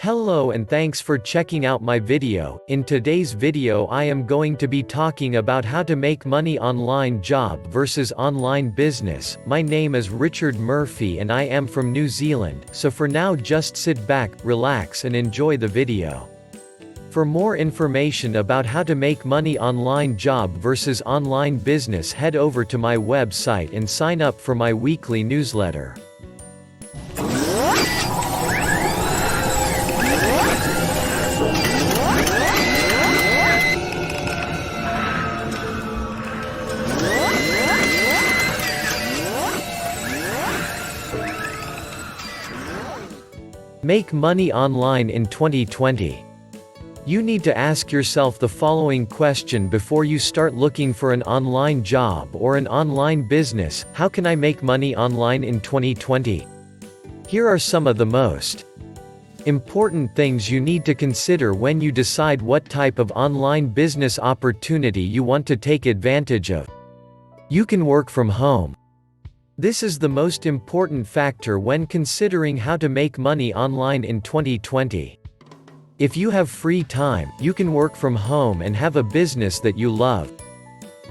Hello and thanks for checking out my video. In today's video I am going to be talking about how to make money online job versus online business. My name is Richard Murphy and I am from New Zealand, so for now just sit back, relax and enjoy the video. For more information about how to make money online job versus online business, head over to my website and sign up for my weekly newsletter. Make money online in 2020. You need to ask yourself the following question before you start looking for an online job or an online business: how can I make money online in 2020? Here are some of the most important things you need to consider when you decide what type of online business opportunity you want to take advantage of. You can work from home. This is the most important factor when considering how to make money online in 2020. If you have free time, you can work from home and have a business that you love.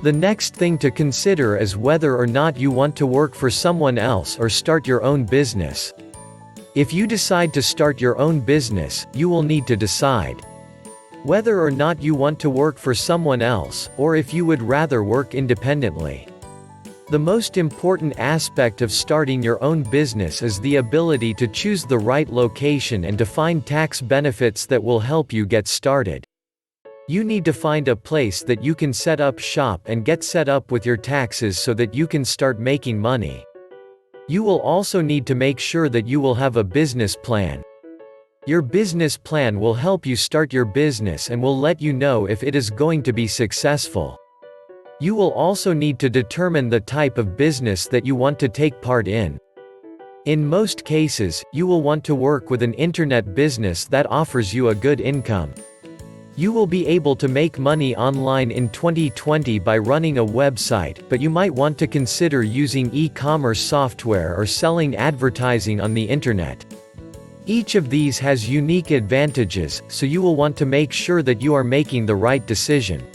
The next thing to consider is whether or not you want to work for someone else or start your own business. If you decide to start your own business, you will need to decide whether or not you want to work for someone else, or if you would rather work independently. The most important aspect of starting your own business is the ability to choose the right location and to find tax benefits that will help you get started. You need to find a place that you can set up shop and get set up with your taxes so that you can start making money. You will also need to make sure that you will have a business plan. Your business plan will help you start your business and will let you know if it is going to be successful. You will also need to determine the type of business that you want to take part in. In most cases, you will want to work with an internet business that offers you a good income. You will be able to make money online in 2020 by running a website, but you might want to consider using e-commerce software or selling advertising on the internet. Each of these has unique advantages, so you will want to make sure that you are making the right decision.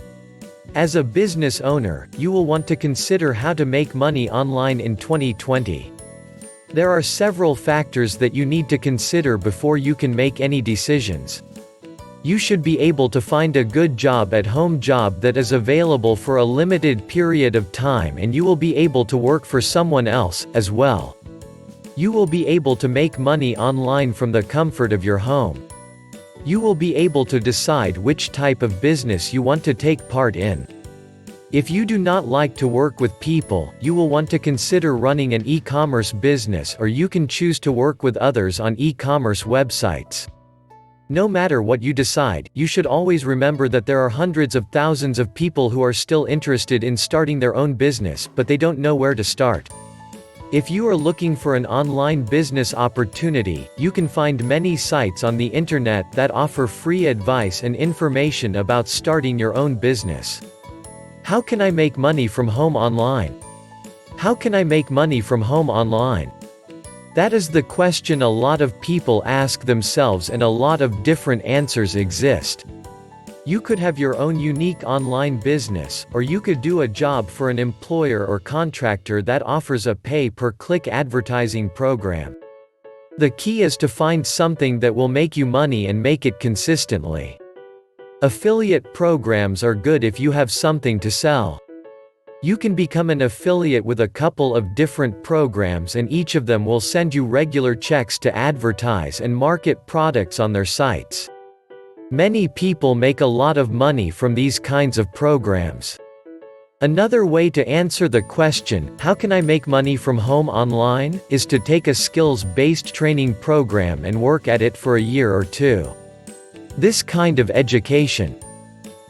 As a business owner, you will want to consider how to make money online in 2020. There are several factors that you need to consider before you can make any decisions. You should be able to find a good job-at-home job that is available for a limited period of time, and you will be able to work for someone else, as well. You will be able to make money online from the comfort of your home. You will be able to decide which type of business you want to take part in. If you do not like to work with people, you will want to consider running an e-commerce business, or you can choose to work with others on e-commerce websites. No matter what you decide, you should always remember that there are hundreds of thousands of people who are still interested in starting their own business, but they don't know where to start. If you are looking for an online business opportunity, you can find many sites on the internet that offer free advice and information about starting your own business. How can I make money from home online? How can I make money from home online? That is the question a lot of people ask themselves, and a lot of different answers exist. You could have your own unique online business, or you could do a job for an employer or contractor that offers a pay-per-click advertising program. The key is to find something that will make you money and make it consistently. Affiliate programs are good if you have something to sell. You can become an affiliate with a couple of different programs, and each of them will send you regular checks to advertise and market products on their sites. Many people make a lot of money from these kinds of programs. Another way to answer the question, how can I make money from home online, is to take a skills-based training program and work at it for a year or two. This kind of education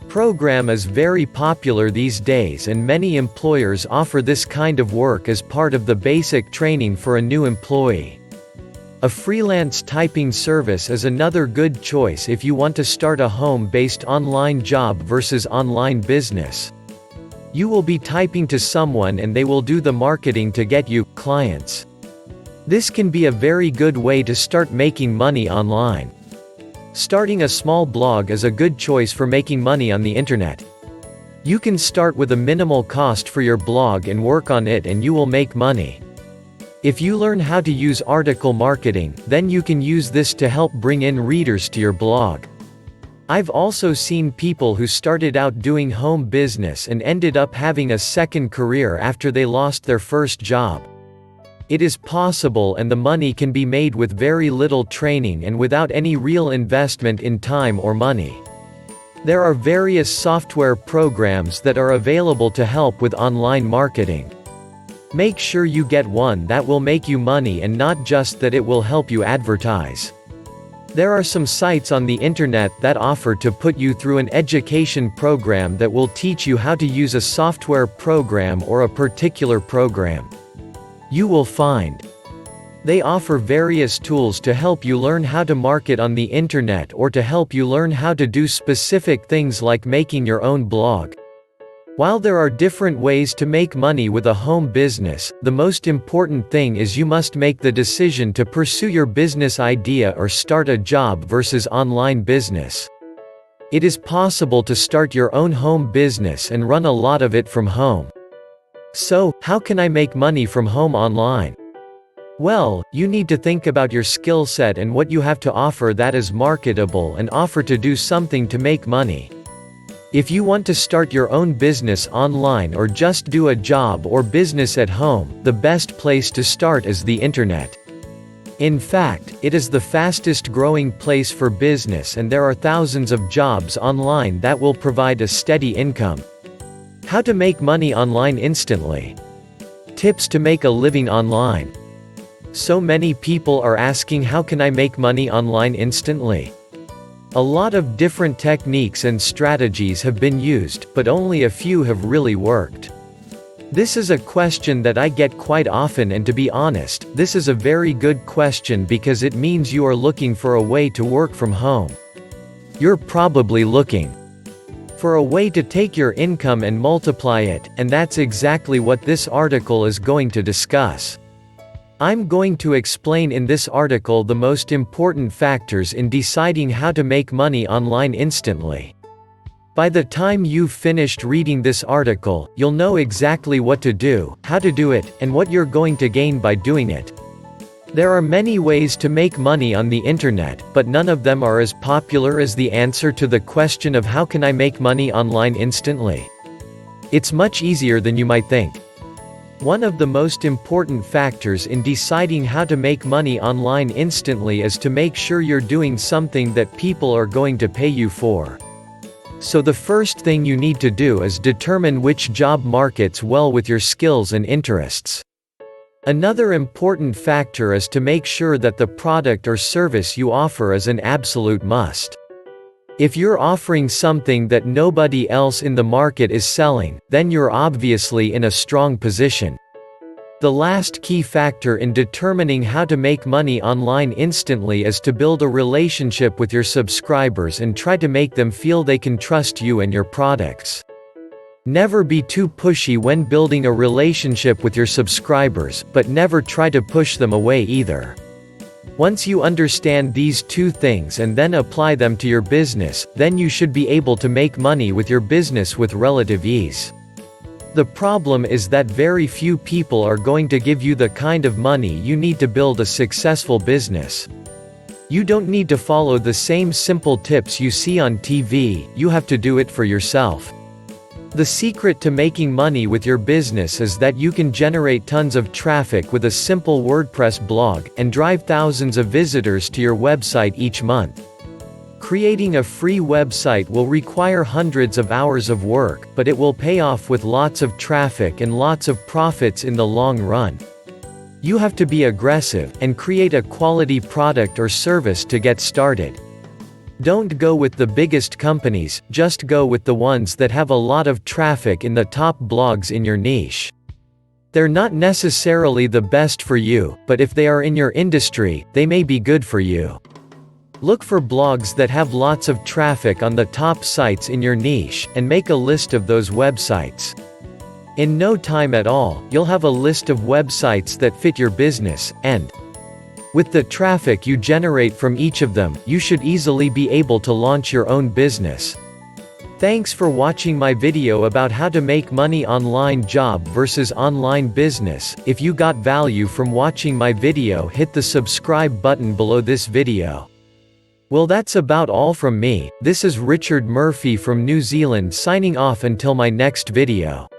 program is very popular these days, and many employers offer this kind of work as part of the basic training for a new employee. A freelance typing service is another good choice if you want to start a home-based online job versus online business. You will be typing to someone and they will do the marketing to get you clients. This can be a very good way to start making money online. Starting a small blog is a good choice for making money on the internet. You can start with a minimal cost for your blog and work on it and you will make money. If you learn how to use article marketing, then you can use this to help bring in readers to your blog. I've also seen people who started out doing home business and ended up having a second career after they lost their first job. It is possible, and the money can be made with very little training and without any real investment in time or money. There are various software programs that are available to help with online marketing. Make sure you get one that will make you money and not just that it will help you advertise. There are some sites on the internet that offer to put you through an education program that will teach you how to use a software program or a particular program. You will find they offer various tools to help you learn how to market on the internet or to help you learn how to do specific things like making your own blog. While there are different ways to make money with a home business, the most important thing is you must make the decision to pursue your business idea or start a job versus online business. It is possible to start your own home business and run a lot of it from home. So, how can I make money from home online? Well, you need to think about your skill set and what you have to offer that is marketable and offer to do something to make money. If you want to start your own business online or just do a job or business at home, the best place to start is the internet. In fact, it is the fastest growing place for business and there are thousands of jobs online that will provide a steady income. How to make money online instantly. Tips to make a living online. So many people are asking, how can I make money online instantly? A lot of different techniques and strategies have been used, but only a few have really worked. This is a question that I get quite often, and to be honest, this is a very good question because it means you are looking for a way to work from home. You're probably looking for a way to take your income and multiply it, and that's exactly what this article is going to discuss. I'm going to explain in this article the most important factors in deciding how to make money online instantly. By the time you've finished reading this article, you'll know exactly what to do, how to do it, and what you're going to gain by doing it. There are many ways to make money on the internet, but none of them are as popular as the answer to the question of how can I make money online instantly. It's much easier than you might think. One of the most important factors in deciding how to make money online instantly is to make sure you're doing something that people are going to pay you for. So the first thing you need to do is determine which job markets well with your skills and interests. Another important factor is to make sure that the product or service you offer is an absolute must. If you're offering something that nobody else in the market is selling, then you're obviously in a strong position. The last key factor in determining how to make money online instantly is to build a relationship with your subscribers and try to make them feel they can trust you and your products. Never be too pushy when building a relationship with your subscribers, but never try to push them away either. Once you understand these two things and then apply them to your business, then you should be able to make money with your business with relative ease. The problem is that very few people are going to give you the kind of money you need to build a successful business. You don't need to follow the same simple tips you see on TV, you have to do it for yourself. The secret to making money with your business is that you can generate tons of traffic with a simple WordPress blog, and drive thousands of visitors to your website each month. Creating a free website will require hundreds of hours of work, but it will pay off with lots of traffic and lots of profits in the long run. You have to be aggressive, and create a quality product or service to get started. Don't go with the biggest companies, just go with the ones that have a lot of traffic in the top blogs in your niche. They're not necessarily the best for you, but if they are in your industry, they may be good for you. Look for blogs that have lots of traffic on the top sites in your niche, and make a list of those websites. In no time at all, you'll have a list of websites that fit your business, and With the traffic you generate from each of them, you should easily be able to launch your own business. Thanks for watching my video about how to make money online job versus online business. If you got value from watching my video, hit the subscribe button below this video. Well, that's about all from me. This is Richard Murphy from New Zealand signing off until my next video.